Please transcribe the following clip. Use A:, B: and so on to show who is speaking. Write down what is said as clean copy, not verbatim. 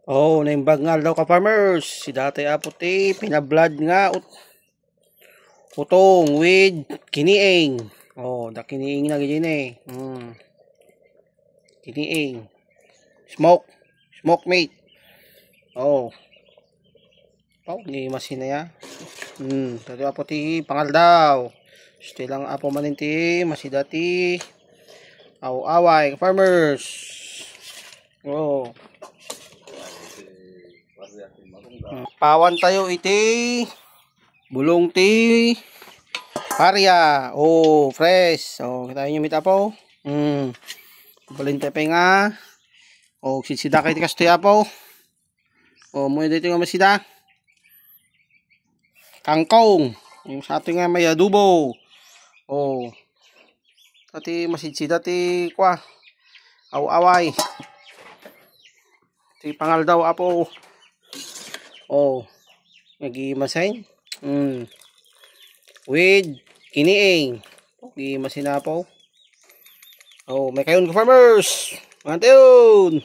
A: Oh, naimbag nga daw ka farmers. Si dati aputi, pinablad nga utong with kiniing. Oh, da kiniing na ganyan eh. Kiniing. Smoke meat. Oh. Oh, ni masin na ya. Tadi aputi pangal daw. Stilang apo maninti, masidati. Away farmers. Oh. Pawan tayo iti bulong ti parya. Oh, fresh. Oh, kita nyo mita po. Balinte pa nga. Oh, sisida kay ti kastoya po. Oh, mo dito nga masida. Kangkong. Yung sa ating nga may adobo. Oh. Tati masidsida ti kwa. Away. Ti pangal daw apo. Oh. Nagi-masin. With kiniing. Nagi-masin na po. Oh, may kayon ka farmers. Mantiyon.